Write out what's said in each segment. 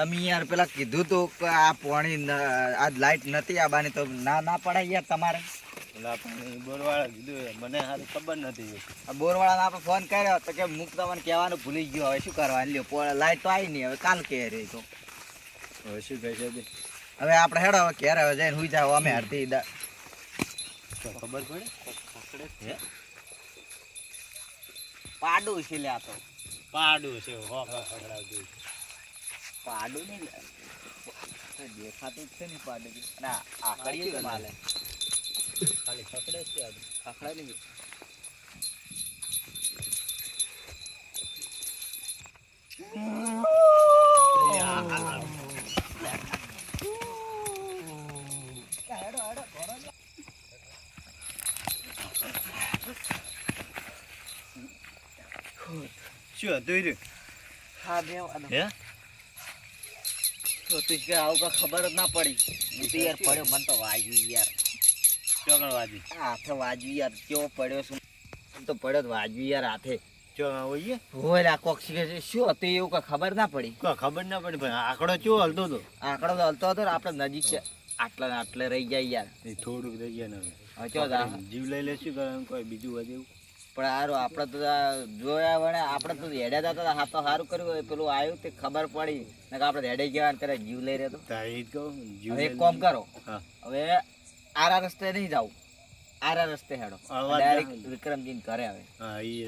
તમે યાર પેલા કીધું તું કે આ પાણી આજ લાઈટ નથી આવવાની તો ના પડાય યાર તમારે. પેલા બોરવાળા કીધું મને હારી ખબર નથી. આ બોરવાળાને આપણે ફોન કર્યો તો કે મુક તમને કહેવાનું ભૂલી ગયો. હવે શું કરવાનું લ્યો, લાઈટ તો આવી નહીં, હવે કાલ કે રહી તો હવે શું કહે છે? હવે આપણે હેડો હવે ઘેર હવે જઈને હુઈ જાવ. અમે હરતી ખબર પડે હે પાડું છે લ્યા તો પાડું છે ખકડાવતું પાડું નહીં દેખાતું જ છે ને પાડું. ના આકડી માલે ખાલી ખકડે છે. આકડા નહીં શું હતું રે? હા બે હે તો તું કે આવું કા ખબર જ ના પડી. હું તો યાર પડ્યો, મને તો વાગ્યું યાર. ચોકણ વાજી હાથે વાગ્યું યાર. કેવો પડ્યો છું તો પડ્યો વાગ્યું યાર હાથે. ચોકણ હોઈએ હોય કોક શું હતું એવું કઈ ખબર ના પડી. ખબર ના પડી ભાઈ. આંકડો ચો હલતો હતો. આંકડો તો હલતો હતો ને આપણે નજીક છે આટલા ને આટલે રહી જાય યાર. થોડુંક રહી ગયા ને જીવ લઈ લેશું કારણ કોઈ બીજું વધે એવું. પણ સારું આપણે તો જોયા વણે આપણે તો હેડ્યા હતા. હા તો સારું કર્યું પેલું આવ્યું તે ખબર પડી ને કે આપણે હેડે ગયા ત્યારે જીવ લઈ રહ્યો. હવે એક કામ કરો, હવે આરા રસ્તે નહીં જાવ, આરા રસ્તે હેડો ડાયરેક્ટ વિક્રમજી ને ઘરે. હવે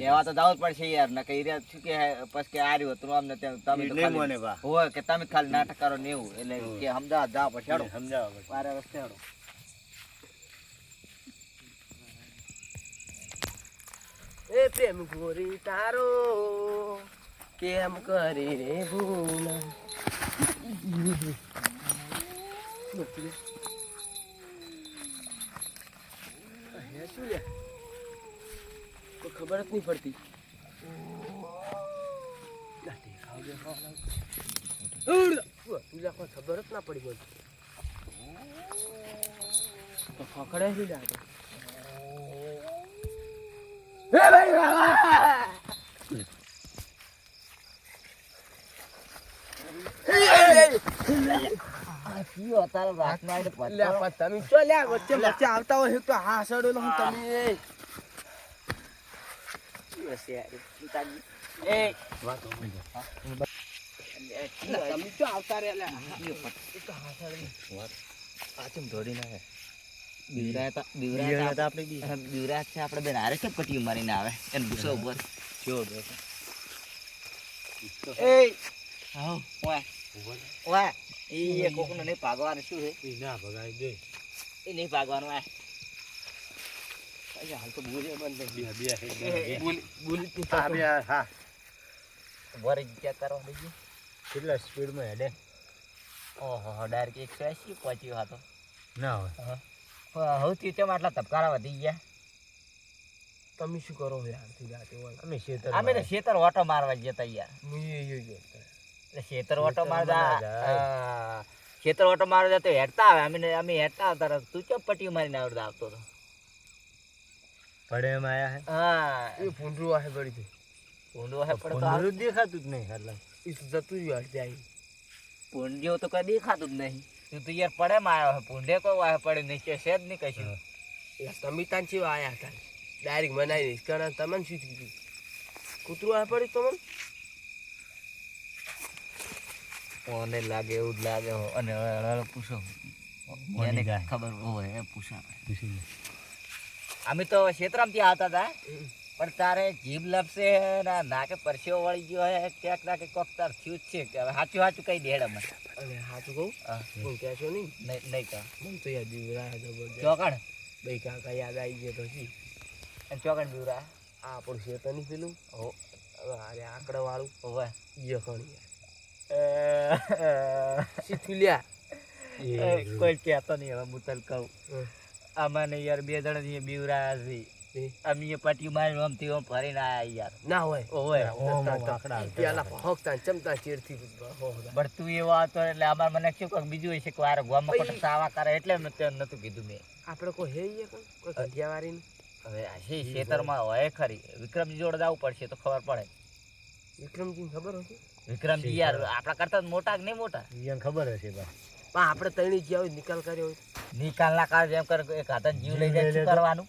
કહેવા તો જવું જ પડશે યાર. ને કઈ રહ્યા શું કે પછી કે આ રહ્યું હતું અમને તમે હોય કે તમે ખાલી નાટક કરો ને એવું. એટલે કે સમજાવવા જાવ પછી હેડો, સમજાવવા આરા રસ્તે હેડો. એ પ્રેમ ગોરી તારો કેમ કરી રે ભૂલ. શું લે કોઈ ખબર જ નહીં પડતી. કોઈ ખબર જ ના પડી બધું તો ખકડે જ લાગે. તમે ચો લ્યા વચ્ચે વચ્ચે આવતા હોય તો હા સડો તમે તમે ચો આવતા રે આપણે બેન હારે છે પટ્ટી મારીને આવે એને ગુસ્સો ઉપર એ કોકને નહીં ભાગવાનું. શું છે ના ભગાઈ દે એ નહીં ભાગવાનું. હાલ તો બોલે બંધ વરી ક્યાં કરવા દઈએ. કેટલા સ્પીડમાં હેડે? ઓહો ડાયરેક્ટ 180 પહોંચ્યો હતો. ના હોય સૌથી ચમ આટલા ધબકારા વધી ગયા. તમે શું કરો અમે તો ખેતર ઓટો મારવા જતા યાર. ખેતર ઓટો મારવા જતો હેડતા આવે. અમે હેડતા આવતા. તું ચમ પટ્ટી મારીને આવડતા આવતો હતો. પડે એમ આયા હે. હા એ ભૂંડરું વાહે ગળી છે. ભૂંડું વાહે પડે તો દેખાતું જ નહીં. એટલે એ જતું રહ્યું જાય. ભૂંડ જેવું તો કઈ દેખાતું જ નહીં. તું તો યાર પડે માં આવ્યો. ભૂંડે કોઈ વાહે પડે નીચે છે જ નહીં કશું. તમે તાન ચેવા આયા હતા ડાયરેક્ટ બનાવી દઈશ. કારણ તમને શું કીધું કૂતરું વાહે પડી તમને મને લાગે એવું જ લાગે. અને પૂછો એને ખબર હોય પૂછા. અમે તો ક્ષેત્રમાંથી આવતા હતા પણ તારે જીભ લપસે નાકે પરસેવો વળી ગયો હે ક્યાંક નાકે કોક તાર થયું જ છે. કે હવે સાચું સાચું કઈ દેડ અમે. અને સાચું કહું હું કહેશો નહીં નહીં કહો. મને તો યાદ બીવરા જબરદસ્ત ચોકણ ભાઈ કાકા યાદ આવી ગયો તો શી ચોકણ બીવરા. આ આપણું શેતર નહીં પેલું અરે આંકડા વાળું હોવે જખણી સીધું લ્યા કોઈ કહેતો નહીં. હવે હું તને કહું અમને યાર 2 જણા બીવરા છે. અમે પટ્ટી મારી આમથી આમ ફરીને આયા યાર. ના હોય પેલા હકતા ચમતા ચેડથી પણ તું એવો હતો એટલે અમારે મને શું કહું બીજું હોય છે કે વારે ગોમાં ખોટા સાવા કરે એટલે મેં તને નતું કીધું. મેં આપણે કોઈ હે કોઈ ઘંટિયાવાળી હવે હશે ખેતરમાં હોય ખરી. વિક્રમજી જોડે જવું પડશે તો ખબર પડે. વિક્રમજી ખબર હશે વિક્રમજી યાર આપણા કરતા મોટા કે નહીં મોટા ઈયન ખબર હશે બા. પણ આપણે તણી જ્યાં હોય નિકાલ કર્યો હોય નિકાલના કાળ એમ કર એક હાથે જીવ લઈ જાય શું કરવાનું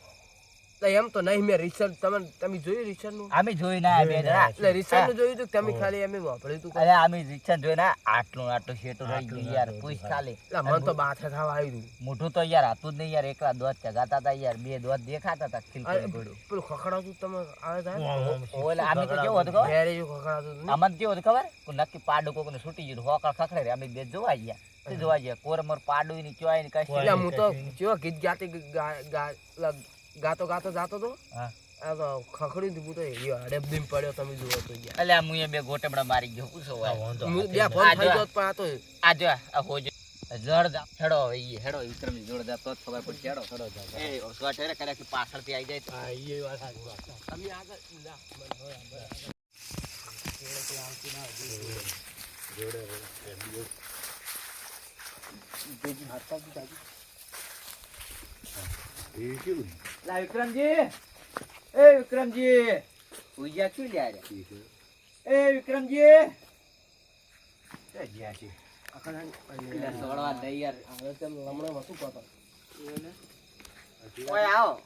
તો એમ તો નહીં મેં રિસર્ચ તમે જોયું રિસર્ચનું અમે જોઈ ના બે જણા એટલે રિસર્ચનું જોયું હતું કે તમે ખાલી એમ વાપર્યું હતું અરે અમે રિક્ષા જોઈ ના આટલું શેટું રહી ગયું યાર પૂછ ખાલી એટલે મને તો બાથે થવા આવ્યું મોઢું તો યાર હતું જ નહીં યાર એકલા દોત ચગાતા હતા યાર બે દોત દેખાતા હતા ખીલકું ઘોડું પેલું ખખડાતું તમે આવે થાય ઓલે અમે તો કેવું હતું ખબર ઘેરે જો ખખડાતું હતું અમને કેવું હતું ખબર કોઈ નક્કી પાડું કોકને છૂટી ગયું હોકળ ખખડે રે અમે બે જોવા ગયા તે જોવા ગયા કોરમર પાડું ની ચોય ની કશી એટલે હું તો જેવો ગીત ગાતો જાતો તો હા આ તો ખખડ્યું હતું હું તો હડેબડીમ પડ્યો તમે જુઓ તો યાર એટલે આ મુએ બે ગોટેબડા મારી ગયો પૂછો હોય હું બે ફોન થઈ ગયો પણ આ તો આ જો આ હોજો જડ જા હેડો હવે ઈ હેડો વિક્રમજી જોડ જા તો જ ખબર પડશે હેડો જા એ સ્વાટ હેરે કરે કે પાછળથી આવી જાય તો હા એ વાત સાચી તમે આગળ જા મને હોય લા વિક્રમજી એ વિક્રમજી ઉઈયા ક્યું લ્યા રે એ વિક્રમજી એ જ્યા છે પેલા સોડવા દઈ યાર હવે તેમ લમણો વસ્તુ કરતો ઓય આવો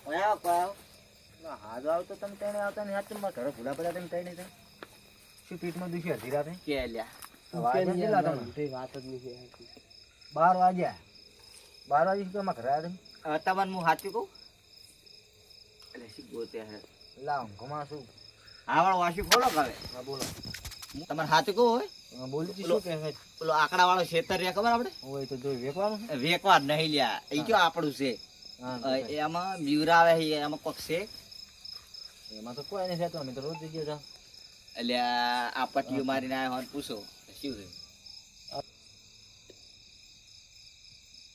ઓય આવો કોઈ આવો હાજો આવ તો તમે તઈને આવતા ને હાથ તમારા ઘરે ભૂલા પડ્યા તમે તઈને થાય શું પીઠમાં દુખી હતી રાતે કે લ્યા વાત જ નહીં 12 વાગ્યા 12 વાગે તો અમારા ઘરે આવ્યા તમને હું સાચું કહું એટલે શું ગોતે હે લાવ ઘુમા શું આવડો વાસી ખોલો કાલે હા બોલો તમારે સાચું કહું હોય બોલી શું કે પેલો આકડા વાળો ખેતર રહ્યા ખબર આપણે હોય તો જોઈ વેકવાનું વેકવા નહીં લ્યા એ જો આપણું છે એમાં બીવરા આવે છે એમાં કોક છે એમાં તો કોઈ નહીં થતું અમે તો રોજ જગ્યાએ જાવ એટલે આ પટ્ટીઓ મારીને આવ્યા હોય પૂછો શું છે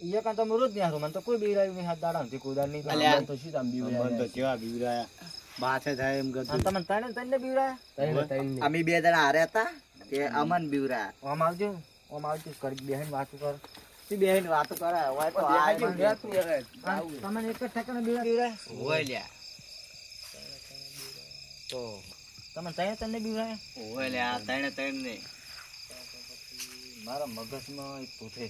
ઈ કાં તમે રોજ ત્યાં મને તો કોઈ બીરાયું નહીં હાથ દાડા નથી કુદાર નહીં અલ્યા. તો શું તમે બીવરાયા તો કેવા બીવરાયા બાથે થાય એમ ગતું તમે તને બીવરાયા અમે બે જણા હારે હતા તે અમન બીવરા આમ આવજો કરી બેહીને વાતો કર તું બેહીને વાતો કરે હોય તો આવજો. તમને એક જ ઠેકાણે બીવરાયા હોય લ્યા તો તમે તને બીવરાયા હોય લ્યા ત્રણે ત્રણ ને મારા મગજમાં એક પૂછે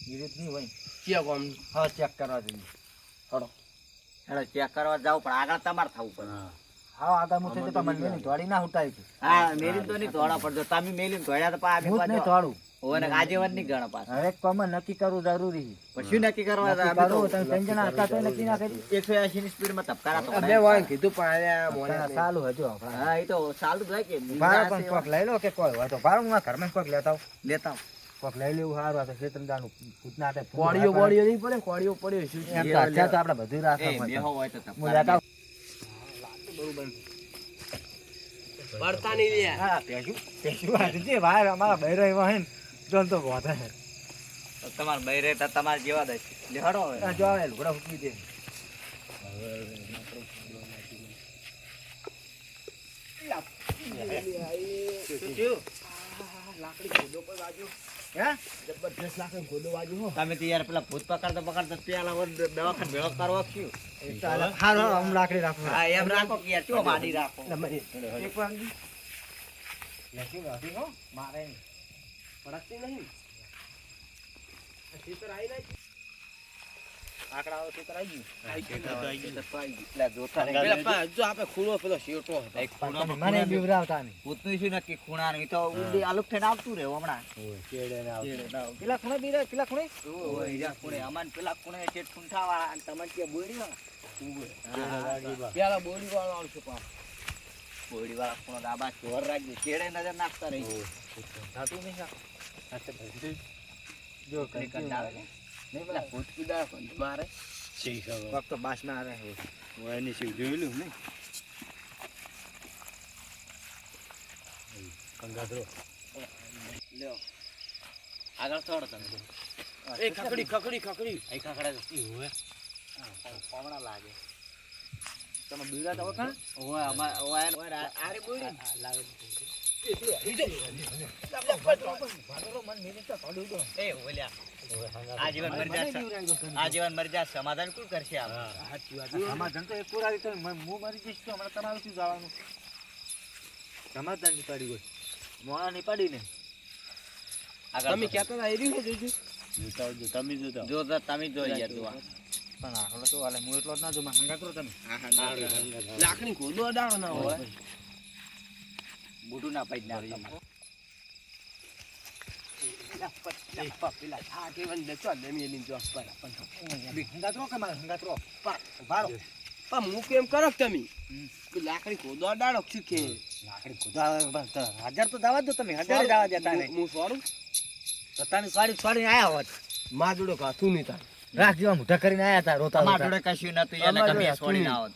વિરુદ્ધ નહીં હોય ક્યાં કોમ હા ચેક કરવા જોઈએ હેડો ચેક કરવા જાવ પણ આગળ તમારે થવું પડે હા આગળ મુઠે તો મને મેલી ધોળી ના ઉઠાવી છે હા મેલીને તો નહીં ધોળા પડજો તમે મેલીને ધોળ્યા તો પાછા હું જ નહીં ધોળું હોય ને આજીવન નહીં ગણ પાછા હરેક કામ નક્કી કરવું જરૂરી છે પણ શું નક્કી કરવા નક્કી અમે તો કરવું તમે ત્રણ જણા હતા તો નક્કી ના કરી 180 ની સ્પીડમાં ધબકારા તો મેં કરાય. વાંગ કીધું પણ સાલું હજુ આપણા હા એ તો ચાલુ જ હોય કે ભાડા પણ કોક લઈ લો કે કોઈ હોય તો ભાડું માં ઘરમાં કોક લેતા આવો. લેતા આવો. કોક લઈ લેવું સારું આ તો ખેતરમાં જાનું ભૂતના હાથે ફૂલ કોળીઓ રાખવાનું. બોળીઓ નહીં પડે કોળીઓ પડ્યો શું એમ તો અત્યારે તો આપણે બધું એ રાખવા બેહો હોય તો હું ધબકારા લેતા આવું. પડતા નહીં લે હા પેશું આજે જે વાર અમારા બૈરો એવા હે ને જોન તો બોધે તમારે બૈરે તો તમારે જેવા દે લેહડો હવે આ જો આવે લુગડા ફૂકી દે લાકડી ખોદો પર વાગ્યો હે જબરજસ્ત લાકડી ખોદો વાગ્યો હો તમે તો યાર પેલા ભૂત પકડતા પેલા દવાખાને ભેળો કરવા કયું હારું હું લાકડી રાખું હા એમ રાખો કે યાર ચો માડી રાખો એક વાગી લેખી વાગી હો મારે નહીં. પડકતી નહીં ખેતર આવી નહીં આકડા આવે ખેતર આવી જોતા પેલા જો આપણે ખૂણો પેલો શેટો હતો મને બીવરાવતા નહીં ભૂતનું શું નક્કી ખૂણાનું એ તો ઉડી આલુક થઈને આવતું રહે હમણાં કેડે ને પેલા ખૂણે બીરા પેલા ખૂણે ઓય ઈરા ખૂણે અમાન પેલા ખૂણે છે ઠુંઠાવાળા અને તમને કે બોડી હોય પેલા બોડી વાળો આવશે પા બોડી વાળા ખૂણો દાબા ચોર રાખજો ચેડે નજર નાખતા રહી થાતું નહીં સાચે ભાઈ જો કઈ કંટાળે ને. નહીં પેલા ભૂત કુદા મારે ફક્ત બાસ ના આવે એની શિવ જોયેલું ને કંગાધરો લ્યો આગળ થોડો તમે એ ખકડી ખકડી ખકડી અહીં ખાખડા હોય કોમણા લાગે તમે બીવરા તો વખાણ ઓય અમાર ઓય આરે બોડી લાગે એ ઓલ્યા આજીવન મરી જા સમાધાન કોણ કરશે આ સમાધાન તો એક પૂરા રીતે હું મરી જઈશ તો હમણાં તમારું શું જવાનું સમાધાન ની પાડી હોય મોણા ની પાડી ને તમે કહેતા હતા એ રહ્યું જોજો તમે જોતા જો તમે જો યાર તું આ. પણ આખો તો વાલે હું એટલો જ ના જો માં હંગા કરો તમે લાકડી ખોદો અડાડો ના હોય બુટું ના પાડી નાખતા. આ કેવન દેખો દમી લીન જો પર હંગા કરો કે મારે હંગા કરો ભારો પણ હું કેમ કરો કે તમે કે લાકડી ખોદો અડાડો શું કે લાકડી ખુદા હાજર તો દાવા દો તમે હાજર દાવા દેતા નહીં હું સોરું રતાની સ્વાડી આયા હોત માં જોડો કાથું નહીં તાર રાખ જેવા મોઢા કરીને આયા હતા રોતા અમાર રોતા. જોડે કશું નતું એને અમાર કમી જોડે છોડી હતું. ના હોત.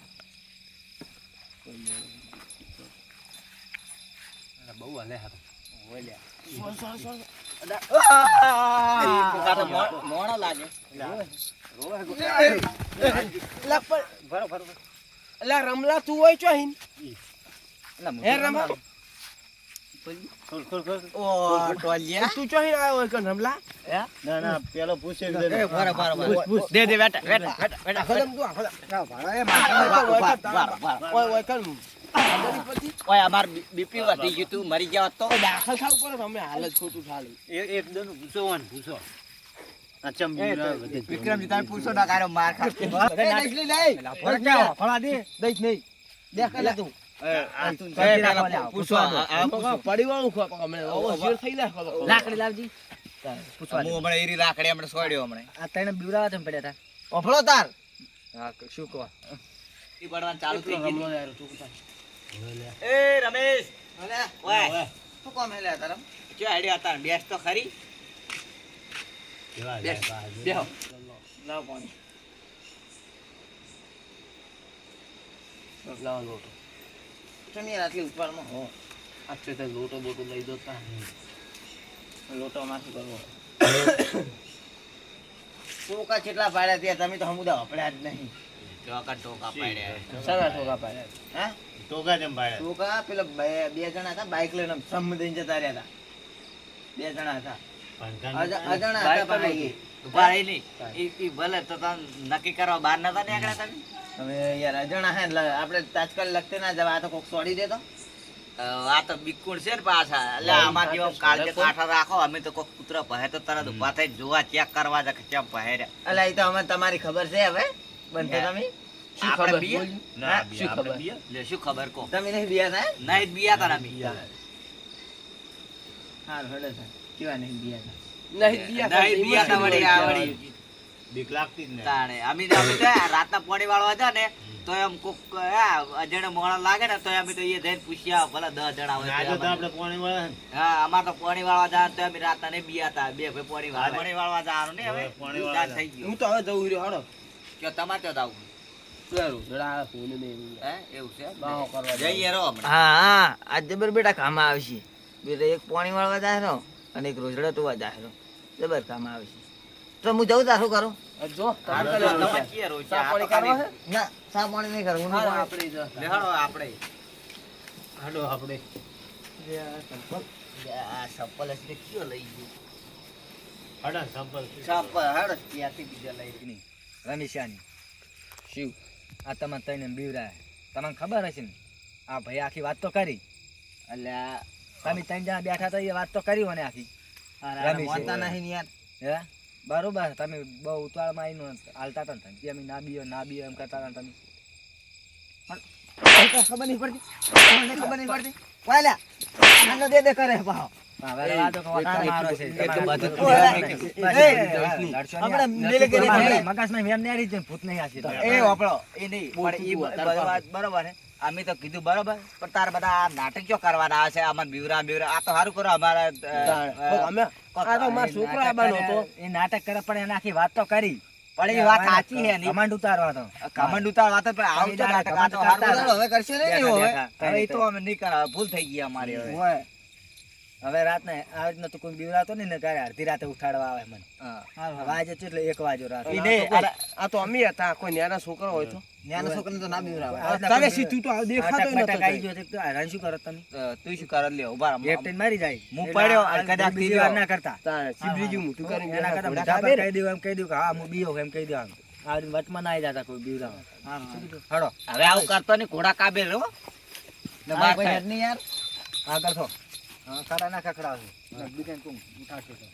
બહુ હલે હાથ આ તો મોણા લાગે. ભરો ભરો અલા રમલા તું હોય છો હિન એટલે હે રમા ખોલ ખોલ ખોલ ઓ ટોલિયા. તું છો હિન આવ્યો હોય કે રમલા ના ના પેલો પૂછે એ બરાબર. દે દે બેટા બેટા બેટા બેટા. આખોદમ તું આખોદમ ના ભાડા એ વાર. ઓય અમાર બીપી વધી ગયું તું મરી ગયા હોત તો દાખલ થાવ કરો તમે હાલ જ ખોટું થાલું એક દન પૂછો વાન પૂછો આ ચંબી વિક્રમજી તમે પૂછો ના કારો માર ખા. ફળા દે દઈશ નહીં દેખ લે તું પૂછો પડી વાળું ખો અમે શેર થઈ જાય ખો લાકડી લાવજી પૂછવા હું હમણાં એરી લાકડી હમણાં છોડ્યો હમણાં આ તને બીવરાવા તેમ પડ્યા હતા ઓફળો તાર હા શું કહો ઈ બળવાન ચાલુ થઈ ગઈ. રમલો યાર તું એ રમેશ ઓય શું કોમ હેલે તારમ કે આઈડિયા તાર બેસ તો ખરી બેસ બેહો લાવ પાણી. લાવ લોટો તમે આટલી ઉપરમાં હો આછે તે લોટો બોટો લઈ દો તા લોટો માં શું કરવો ટોકા કેટલા પાડ્યા ત્યાં તમે તો હમુદા હપડ્યા જ નહીં ટોકા ટોકા પાડ્યા સારા ઠોકા પાડ્યા હે ટોકા જેમ ભાડ્યા ટોકા પેલા બે જણા હતા બાઇક લઈને સમ દઈને જતા રહ્યા હતા બે જણા હતા અજાણા હતા ભાઈ ઉભા રહી નહીં ઈ ભલે તો તમે નક્કી કરવા બહાર નતા નીકળ્યા તમે તમે યાર અજાણા હે એટલે આપણે તાત્કાલિક લખતે ના જવા આ તો કોક છોડી દે તો આ તો બિકુણ છે ને પાછા એટલે અમાર જેવો કાળજે કાંઠા રાખો અમે તો કોક પુત્ર પહે તો તરત ઉભા થઈ જોવા ચેક કરવા જ કે કેમ પહેર્યા એટલે એ તો અમે તમારી ખબર છે હવે બંધો તમે શું આપણે ખબર બીએ? ના શું શું ખબર લે શું ખબર કો તમે નહીં બિયા થાય નહીં બિયા તા અમે હાર હડે થાય કેવા નહીં બિયા થાય નહીં બિયા તા વળી આ વળી બીક લાગતી જ નહીં તાણે અમે તો રાતના પાણી વાળવા જા ને તો એમ કોક અજણે મોણા લાગે ને તો અમે તો એ જઈને પૂછ્યા ભલે 10 જણા હોય આજે તો તો આપણે પાણી વાળા ને હા અમાર તો પાણી વાળવા જા તો અમે રાતના ને બિયા તા બે ભાઈ પાણી વાળવા જવાનું ને હવે પાણી ઉતાર વાળવા થઈ ગયું હું તો હવે જવું રહ્યો હાડો કે તમારે તો આવું સારું જરા ફોન ને હે એવું છે બાહો કરવા જઈએ રો હમણાં હા આજ જબર બેટા કામ આવશે બેટા એક પાણી વાળવા જાય અને એક રોજડા ટોવા જાય જબર કામ આવશે તો હું જઉં તા શું કરું જો તમે કીએ રો છે પાણી કરવા હે ના સા પાણી નહીં કરું હાલો આપણે જો લેહાડો આપણે હાડો આપણે આ સપલ છે કયો લઈ ગયો હાડા સંપલ સપલ હાડો ત્યાંથી બીજા લઈ ગઈ રમેશાની શિવ આ તમારે તઈને બીવરાય તમને ખબર હશે ને આ ભાઈ આખી વાત તો કરી એટલે તમે ત્રણ જણા બેઠા હતા એ વાત તો કરી મને આખી રમેશે. મોતા નહીં યાર હે બરોબર તમે બહુ ઉતાળમાં આવીને હાલતા હતા ને તમે કે અમે ના બીઓ એમ કરતા હતા ને તમે ખબર નહીં પડતી તમને ખબર નહીં પડતી વાલા આનો દે કરે પાહો હવે વાતો કહો, વાત તમારો છે. આપણે મિલે કે નહીં મગજમાં એમ નહીં આવી જાય, ભૂત નહીં આશી તો. એ વાપરો એ નહીં પણ ઈ વાત બરોબર હે અમે તો કીધું બરોબર પણ તાર બધા આ નાટક ક્યો કરવાના આવે છે અમન બીવરા આ તો સારું કરો અમારા અમે આ તો મારો છોકરો આબાનો હતો એ નાટક કરે પણ એને આખી વાત તો કરી પણ એ વાત સાચી હે નહીં કમાન્ડ ઉતારવા તો કમંડ ઉતાર વાત પણ આવું તો નાટક આ તો સારું કરો હવે કરશે ને દેખા, હવે દેખા. હવે એ તો અમે નહીં કરા ભૂલ થઈ ગઈ અમારી હવે ઓય. હવે રાતને આ રીતના તું કોઈ બીવરાતો નહીં ને ક્યારે અડધી રાતે ઉઠાડવા આવે મને હા. વાજે છે એટલે 1 વાગ્યો રાત ઈ નહીં, આ તો અમે હતા કોઈ નાના છોકરો હોય તો નાના છોકરાને તો ના બીવરાવે. તારે સીધું તો દેખાતો અટક આવી ગયો છે તો હેરાન શું કરો તમે તું શું કરે લે ઉભા રહો. કેપ્ટન મારી જાય હું એટલે પડ્યો, આ કદાચ બીજી વાર ના કરતા તારે સીબડી જેવું મોટું કરીને એના કરતા મોઢા પર કહી દેવું એમ કહી દઉં કે હા હું બીયો એમ કહી દેવાનું આ રીતે વચમાં ના આવી જતા કોઈ બીવરાવા હડો હવે આવું કરતો નહીં, ઘોડા કાબે રહો ને હા, બાર ભાઈ. સાઈડ નહીં યાર. આગળ થો હા ખરા ના ખખડાવ બીજાને કહું, ઉઠાડશે તો.